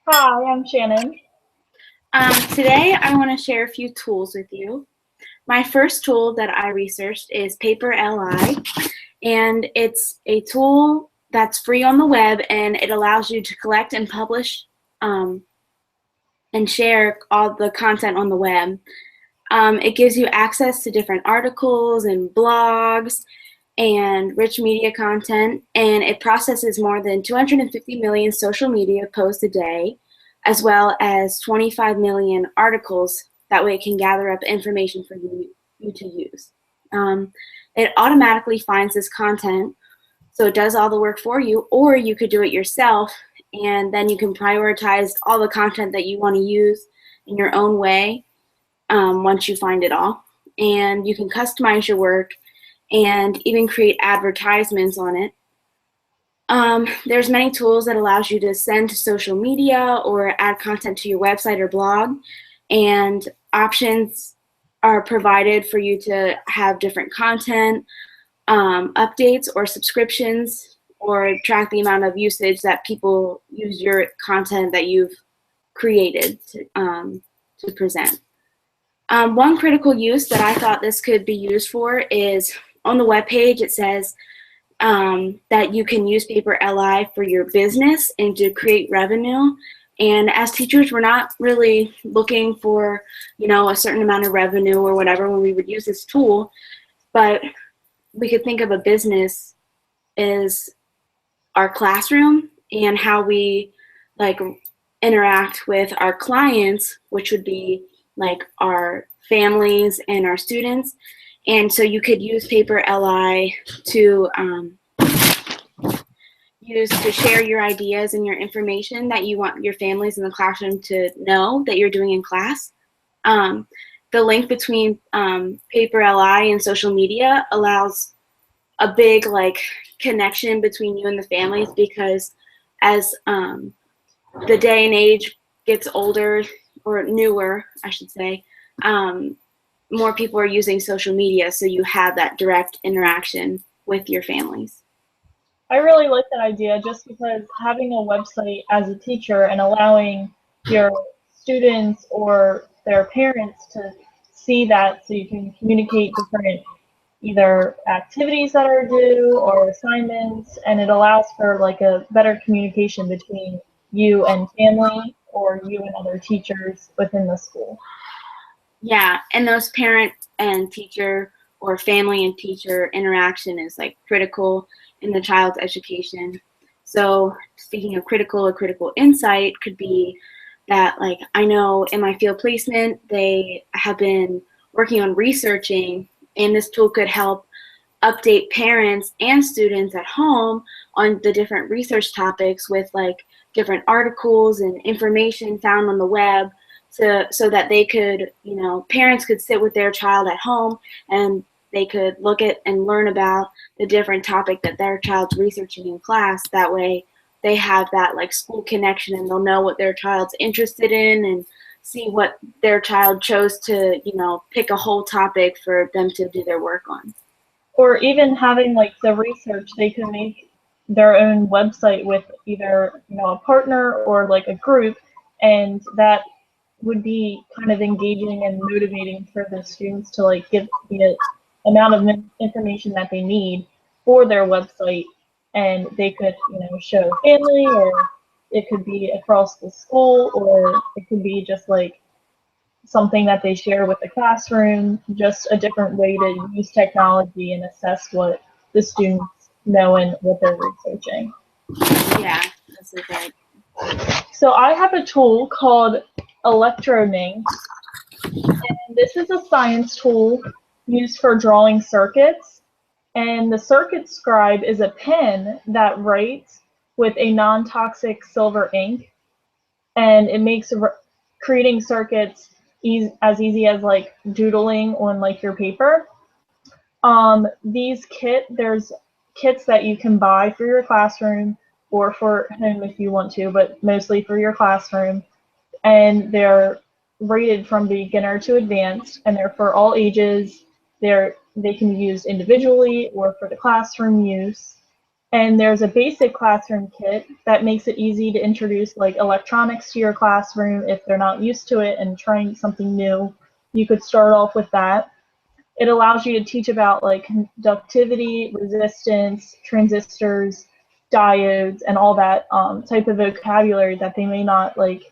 Hi, I'm Shannon. Today, I want to share a few tools with you. My first tool that I researched is Paper.li, and it's a tool that's free on the web, and it allows you to collect and publish um, and share all the content on the web. It gives you access to different articles and blogs and rich media content, and it processes more than 250 million social media posts a day, as well as 25 million articles. That way it can gather up information for you to use. Um, it automatically finds this content, so it does all the work for you, or you could do it yourself, and then you can prioritize all the content that you want to use in your own way once you find it all. And you can customize your work and even create advertisements on it. There's many tools that allows you to send to social media or add content to your website or blog, and options are provided for you to have different content, updates or subscriptions, or track the amount of usage that people use your content that you've created to present. One critical use that I thought this could be used for is on the webpage. It says that you can use Paper.li for your business and to create revenue. And as teachers, we're not really looking for, a certain amount of revenue or whatever when we would use this tool, but we could think of a business as our classroom and how we like interact with our clients, which would be like our families and our students. And so you could use Paper.li to use to share your ideas and your information that you want your families in the classroom to know that you're doing in class. Um, the link between Paper.li and social media allows a big connection between you and the families, because as the day and age gets older, or newer, I should say, more people are using social media, so you have that direct interaction with your families. I really like that idea just because having a website as a teacher and allowing your students or their parents to see that so you can communicate different either activities that are due or assignments, and it allows for like a better communication between you and family or you and other teachers within the school. Yeah, and those parent and teacher or family and teacher interaction is critical in the child's education. So speaking of critical, a critical insight could be that I know in my field placement they have been working on researching, and this tool could help update parents and students at home on the different research topics with different articles and information found on the web, so that they could, parents could sit with their child at home and they could look at and learn about the different topic that their child's researching in class. That way they have that school connection, and they'll know what their child's interested in and see what their child chose to, pick a whole topic for them to do their work on. Or even having like the research, they can make their own website with either a partner or like a group, and that would be kind of engaging and motivating for the students to like give the amount of information that they need for their website, and they could show family, or it could be across the school, or it could be just like something that they share with the classroom, just a different way to use technology and assess what the students know and what they're researching. Yeah, that's a good. So I have a tool called ElectroMinx, and this is a science tool used for drawing circuits. And the Circuit Scribe is a pen that writes with a non-toxic silver ink, and it makes creating circuits as easy as like doodling on like your paper. There's kits that you can buy for your classroom or for home if you want to, but mostly for your classroom. And they're rated from beginner to advanced, and they're for all ages. They can be used individually or for the classroom use. And there's a basic classroom kit that makes it easy to introduce like electronics to your classroom if they're not used to it and trying something new. You could start off with that. It allows you to teach about like conductivity, resistance, transistors, diodes, and all that type of vocabulary that they may not like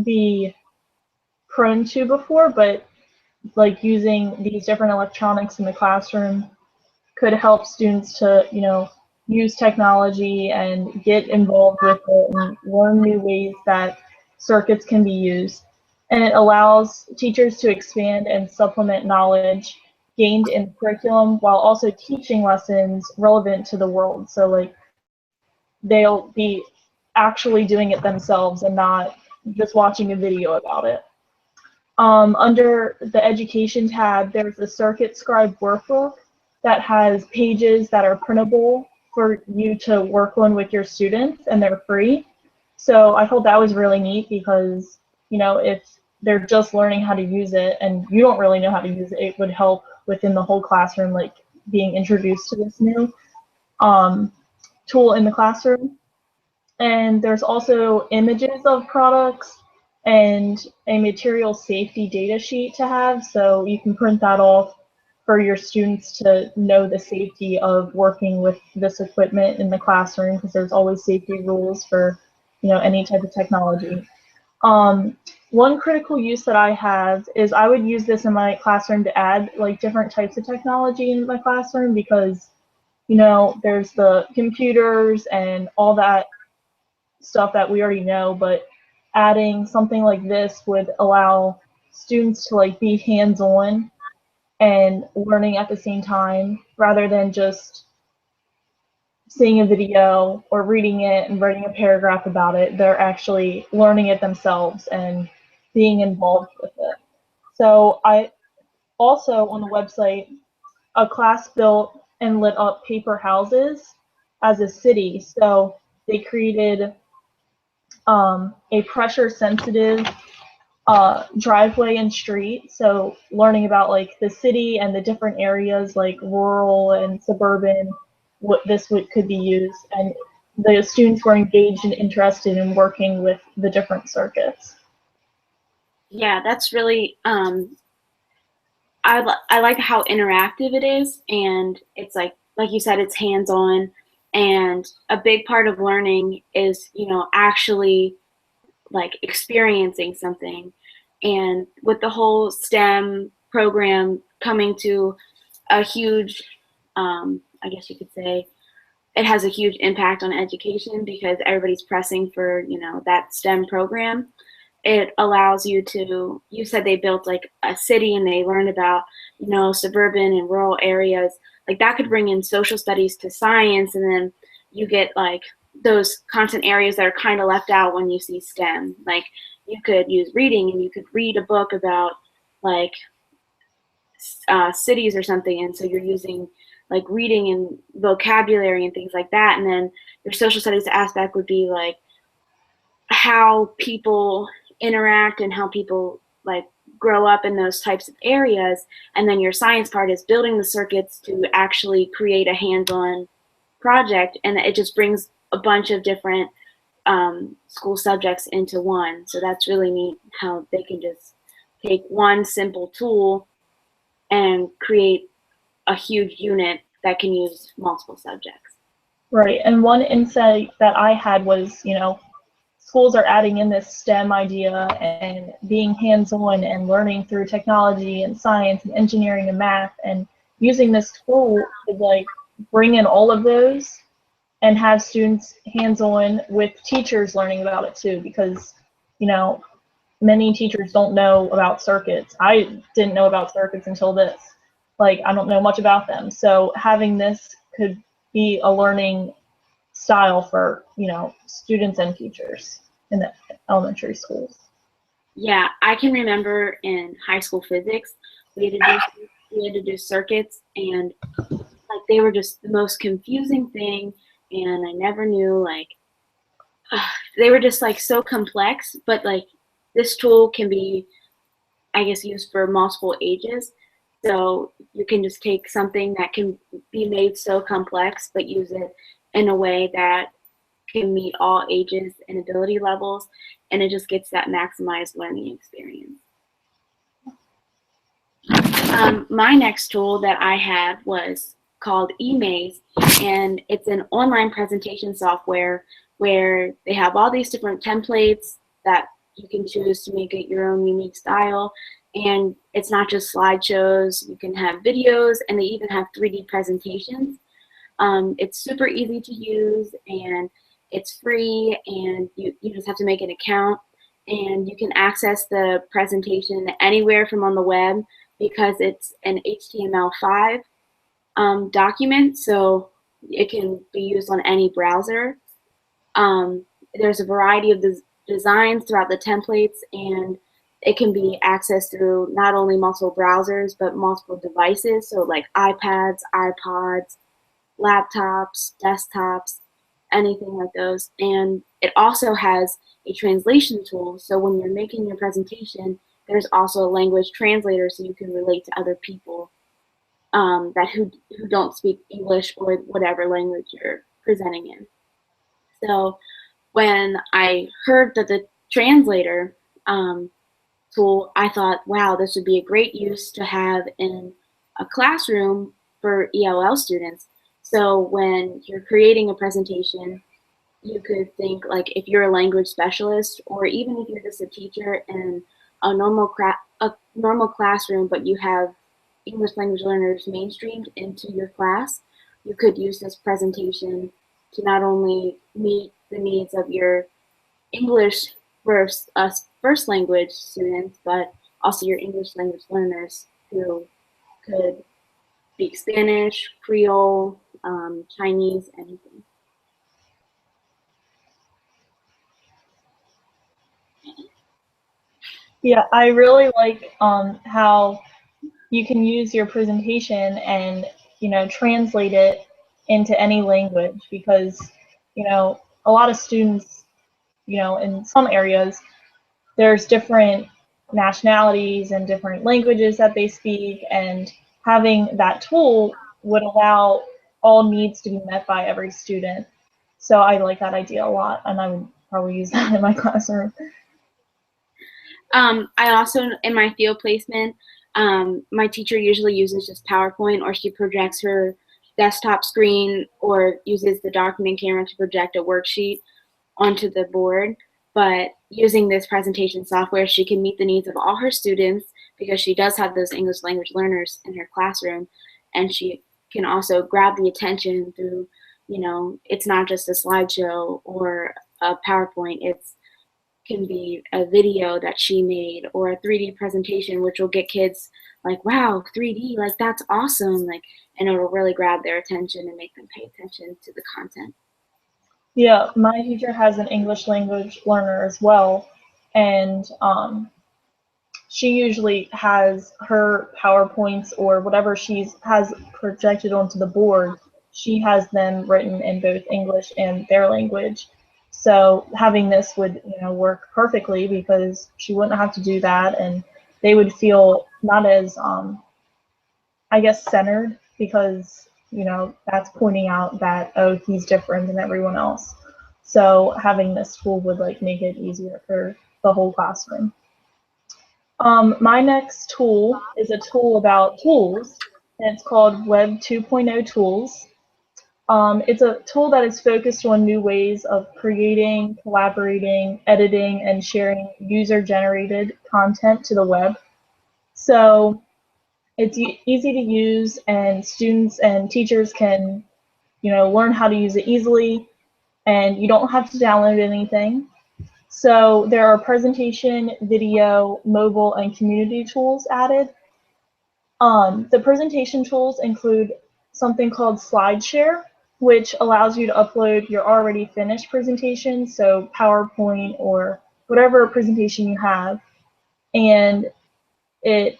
be prone to before, but like using these different electronics in the classroom could help students to, use technology and get involved with it and learn new ways that circuits can be used. And it allows teachers to expand and supplement knowledge gained in curriculum while also teaching lessons relevant to the world. So like they'll be actually doing it themselves and not just watching a video about it. Under the education tab, there's a Circuit Scribe workbook that has pages that are printable for you to work on with your students, and they're free. So I thought that was really neat because, if they're just learning how to use it and you don't really know how to use it, it would help within the whole classroom, like being introduced to this new tool in the classroom. And there's also images of products and a material safety data sheet to have, so you can print that off for your students to know the safety of working with this equipment in the classroom, because there's always safety rules for any type of technology. One critical use that I have is I would use this in my classroom to add like different types of technology in my classroom, because there's the computers and all that stuff that we already know, but adding something like this would allow students to like be hands-on and learning at the same time, rather than just seeing a video or reading it and writing a paragraph about it. They're actually learning it themselves and being involved with it. So I also, on the website, a class built and lit up paper houses as a city. So they created a pressure sensitive driveway and street. So learning about like the city and the different areas like rural and suburban, what could be used. And the students were engaged and interested in working with the different circuits. Yeah, that's really, I like how interactive it is, and it's like you said, it's hands-on, and a big part of learning is, actually like experiencing something. And with the whole STEM program coming to a huge, I guess you could say, it has a huge impact on education because everybody's pressing for, that STEM program. It allows you to, you said they built like a city and they learned about, suburban and rural areas. Like that could bring in social studies to science, and then you get like those content areas that are kind of left out when you see STEM. Like you could use reading and you could read a book about like cities or something, and so you're using like reading and vocabulary and things like that. And then your social studies aspect would be like how people interact and how people like grow up in those types of areas. And then your science part is building the circuits to actually create a hands-on project, and it just brings a bunch of different school subjects into one. So that's really neat how they can just take one simple tool and create a huge unit that can use multiple subjects. Right. And one insight that I had was, schools are adding in this STEM idea and being hands-on and learning through technology and science and engineering and math, and using this tool to like bring in all of those and have students hands-on with teachers learning about it too, because many teachers don't know about circuits. I didn't know about circuits until this. Like I don't know much about them. So having this could be a learning style for students and teachers in the elementary schools. Yeah, I can remember in high school physics we had to do circuits, and like they were just the most confusing thing, and I never knew like they were just like so complex. But like this tool can be, I guess, used for multiple ages. So you can just take something that can be made so complex, but use it in a way that can meet all ages and ability levels, and it just gets that maximized learning experience. My next tool that I had was called eMaze, and it's an online presentation software where they have all these different templates that you can choose to make it your own unique style. And it's not just slideshows, you can have videos, and they even have 3D presentations. It's super easy to use, and it's free, and you just have to make an account, and you can access the presentation anywhere from on the web because it's an HTML5 document, so it can be used on any browser. There's a variety of designs throughout the templates, and it can be accessed through not only multiple browsers but multiple devices, so like iPads, iPods, laptops, desktops, anything like those. And it also has a translation tool, so when you're making your presentation, there's also a language translator so you can relate to other people who don't speak English or whatever language you're presenting in. So when I heard that the translator tool, I thought, wow, this would be a great use to have in a classroom for ELL students. So when you're creating a presentation, you could think like if you're a language specialist, or even if you're just a teacher in a normal classroom, but you have English language learners mainstreamed into your class, you could use this presentation to not only meet the needs of your English first language students, but also your English language learners who could speak Spanish, Creole, Chinese, anything. Yeah, I really like how you can use your presentation and, translate it into any language, because, a lot of students, in some areas, there's different nationalities and different languages that they speak, and having that tool would allow all needs to be met by every student. So I like that idea a lot, and I would probably use that in my classroom. I also, in my field placement, my teacher usually uses just PowerPoint, or she projects her desktop screen or uses the document camera to project a worksheet onto the board. But using this presentation software, she can meet the needs of all her students because she does have those English language learners in her classroom, and she can also grab the attention through, it's not just a slideshow or a PowerPoint, it's can be a video that she made or a 3D presentation, which will get kids like, wow, 3D, like that's awesome, like, and it'll really grab their attention and make them pay attention to the content. Yeah, my teacher has an English language learner as well, and she usually has her PowerPoints or whatever she has projected onto the board. She has them written in both English and their language. So having this would, work perfectly, because she wouldn't have to do that, and they would feel not as, I guess, centered, because, that's pointing out that, oh, he's different than everyone else. So having this tool would make it easier for the whole classroom. My next tool is a tool about tools, and it's called Web 2.0 Tools. It's a tool that is focused on new ways of creating, collaborating, editing, and sharing user-generated content to the web. So it's easy to use, and students and teachers can, learn how to use it easily, and you don't have to download anything. So there are presentation, video, mobile, and community tools added. The presentation tools include something called SlideShare, which allows you to upload your already finished presentation, so PowerPoint or whatever presentation you have, and it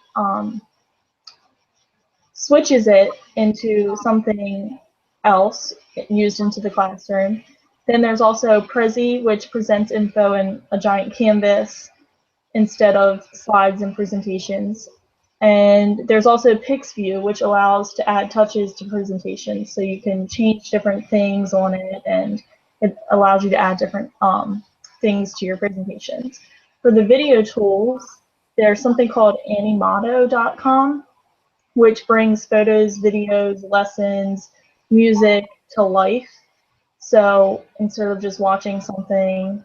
switches it into something else used into the classroom. Then there's also Prezi, which presents info in a giant canvas instead of slides and presentations. And there's also PixView, which allows to add touches to presentations. So you can change different things on it, and it allows you to add different things to your presentations. For the video tools, there's something called Animato.com, which brings photos, videos, lessons, music to life. So instead of just watching something,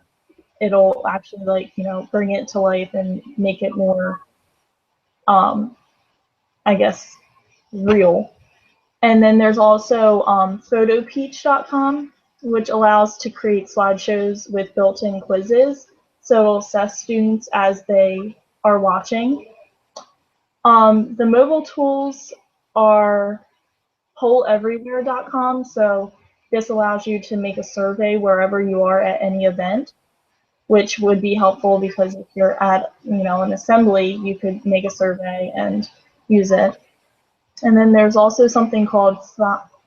it'll actually bring it to life and make it more, I guess, real. And then there's also photopeach.com, which allows to create slideshows with built-in quizzes. So it'll assess students as they are watching. The mobile tools are polleverywhere.com. So this allows you to make a survey wherever you are at any event, which would be helpful because if you're at, an assembly, you could make a survey and use it. And then there's also something called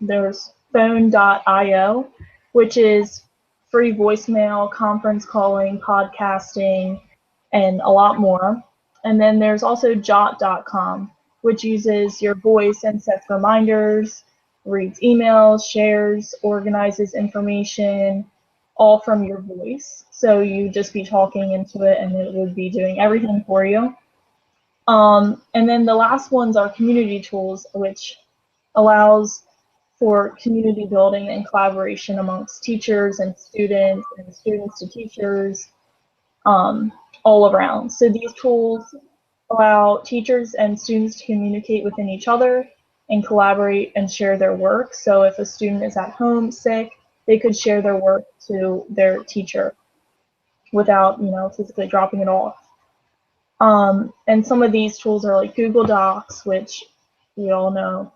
there's phone.io, which is free voicemail, conference calling, podcasting, and a lot more. And then there's also jot.com, which uses your voice and sets reminders, reads emails, shares, organizes information, all from your voice. So you just be talking into it and it would be doing everything for you. And then the last ones are community tools, which allows for community building and collaboration amongst teachers and students to teachers, all around. So these tools allow teachers and students to communicate within each other and collaborate and share their work. So if a student is at home sick, they could share their work to their teacher without, physically dropping it off. And some of these tools are like Google Docs, which we all know,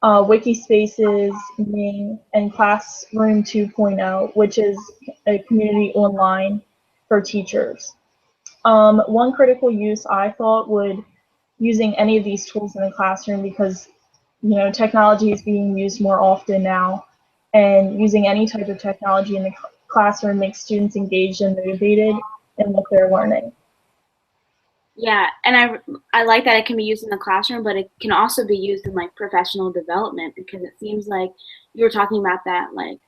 Wikispaces, Ning, and Classroom 2.0, which is a community online for teachers. One critical use I thought would using any of these tools in the classroom because, technology is being used more often now, and using any type of technology in the classroom makes students engaged and motivated in what they're learning. Yeah, and I like that it can be used in the classroom, but it can also be used in like professional development because it seems like you were talking about that like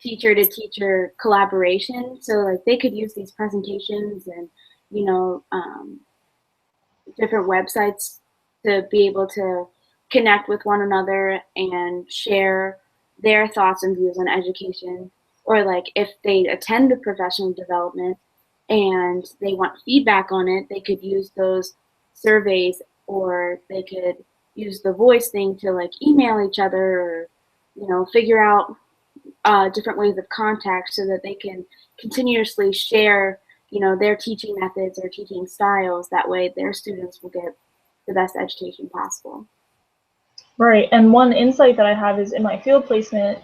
teacher to teacher collaboration. So like they could use these presentations and different websites to be able to connect with one another and share their thoughts and views on education. Or like if they attend the professional development and they want feedback on it, they could use those surveys, or they could use the voice thing to like email each other, or figure out different ways of contact so that they can continuously share their teaching methods or teaching styles. That way their students will get the best education possible. Right, and one insight that I have is in my field placement,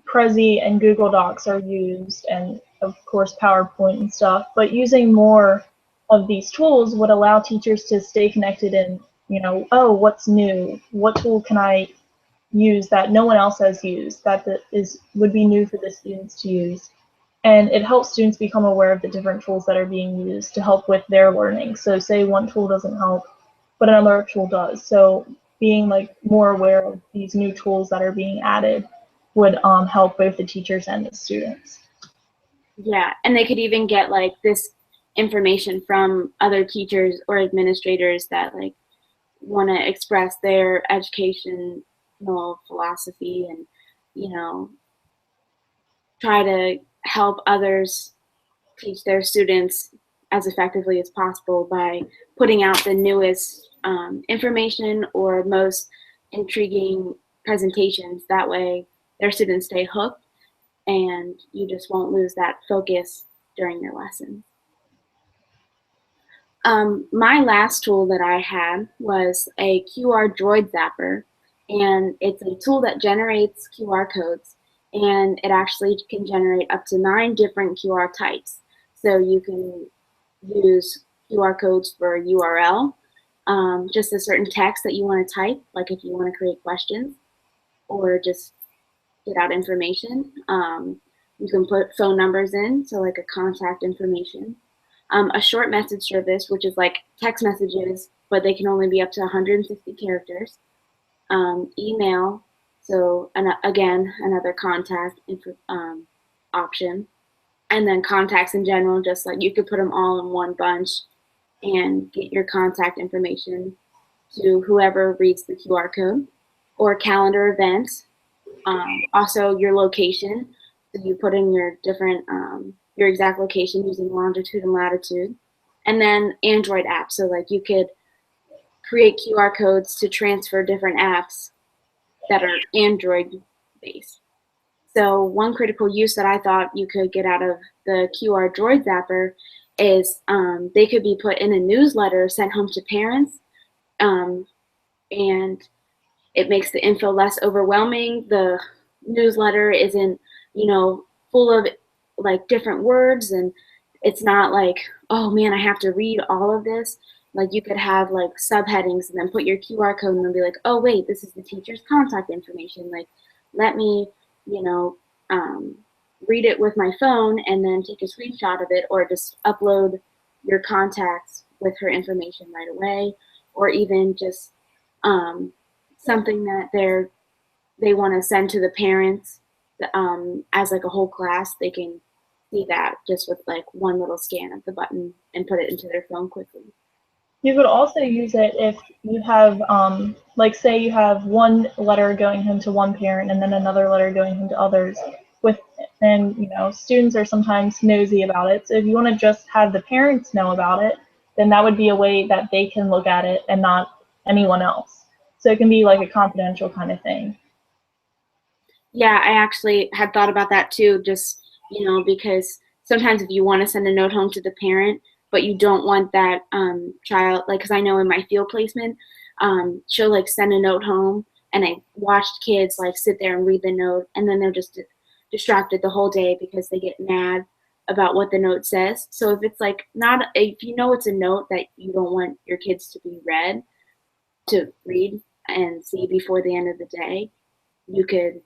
Prezi and Google Docs are used, and of course PowerPoint and stuff, but using more of these tools would allow teachers to stay connected and, oh, what's new? What tool can I use that no one else has used that would be new for the students to use? And it helps students become aware of the different tools that are being used to help with their learning. So say one tool doesn't help, but another tool does. So being like more aware of these new tools that are being added would help both the teachers and the students. Yeah, and they could even get like this information from other teachers or administrators that like want to express their educational philosophy and try to help others teach their students as effectively as possible by putting out the newest information or most intriguing presentations. That way their students stay hooked and you just won't lose that focus during your lesson. My last tool that I had was a QR Droid Zapper, and it's a tool that generates QR codes, and it actually can generate up to 9 different QR types. So you can use QR codes for URL, just a certain text that you want to type, like if you want to create questions or just get out information. You can put phone numbers in, so like a contact information. A short message service, which is like text messages but they can only be up to 150 characters. Email, so again, another contact option. And then contacts in general, just like you could put them all in one bunch and get your contact information to whoever reads the QR code, or calendar events. Also your location, so you put in your different, your exact location using longitude and latitude. And then Android apps, so like you could create QR codes to transfer different apps that are Android based. So one critical use that I thought you could get out of the QR Droid Zapper is they could be put in a newsletter sent home to parents, and it makes the info less overwhelming. The newsletter isn't, full of like different words, and it's not like, oh man, I have to read all of this. Like you could have like subheadings and then put your QR code and then be like, oh wait, this is the teacher's contact information. Like, let me, read it with my phone and then take a screenshot of it, or just upload your contacts with her information right away, or even just something that they want to send to the parents as like a whole class. They can see that just with like one little scan of the button and put it into their phone quickly. You could also use it if you have, like say you have one letter going home to one parent and then another letter going home to others. And students are sometimes nosy about it. So if you want to just have the parents know about it, then that would be a way that they can look at it and not anyone else. So it can be like a confidential kind of thing. Yeah, I actually had thought about that too, just, because sometimes if you want to send a note home to the parent, but you don't want that child, like, because I know in my field placement, she'll like send a note home, and I watched kids like sit there and read the note, and then they're just distracted the whole day because they get mad about what the note says. So if it's like if it's a note that you don't want your kids to read and see before the end of the day, you could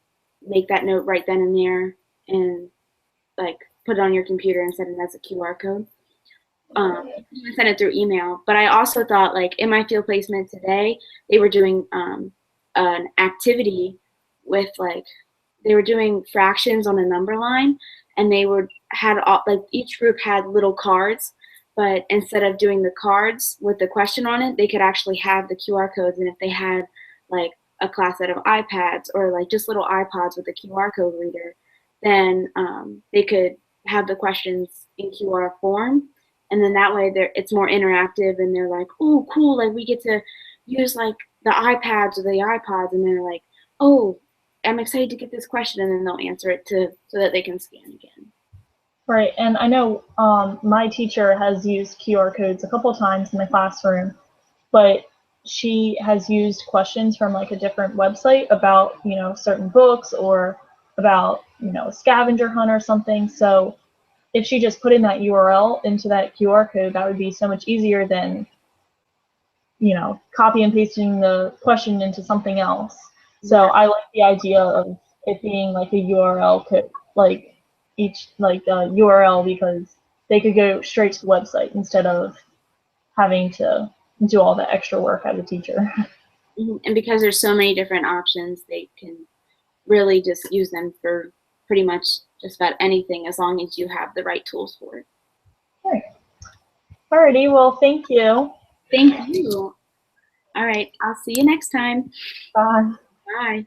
make that note right then and there and like put it on your computer and send it as a QR code. You can send it through email. But I also thought, like, in my field placement today, they were doing an activity with like, they were doing fractions on a number line, and they had each group had little cards, but instead of doing the cards with the question on it, they could actually have the QR codes. And if they had like a class set of iPads or like just little iPods with a QR code reader, then they could have the questions in QR form. And then that way it's more interactive, and they're like, oh, cool, like we get to use like the iPads or the iPods, and they're like, oh, I'm excited to get this question, and then they'll answer it so that they can scan again. Right, and I know my teacher has used QR codes a couple times in the classroom, but she has used questions from like a different website about, certain books or about, a scavenger hunt or something. So if she just put in that URL into that QR code, that would be so much easier than, copy and pasting the question into something else. So I like the idea of it being like a URL code, like each like URL, because they could go straight to the website instead of having to do all the extra work as a teacher. And because there's so many different options, they can really just use them for pretty much just about anything, as long as you have the right tools for it. Right. Alrighty, well, thank you. Thank you. All right, I'll see you next time. Bye. Bye.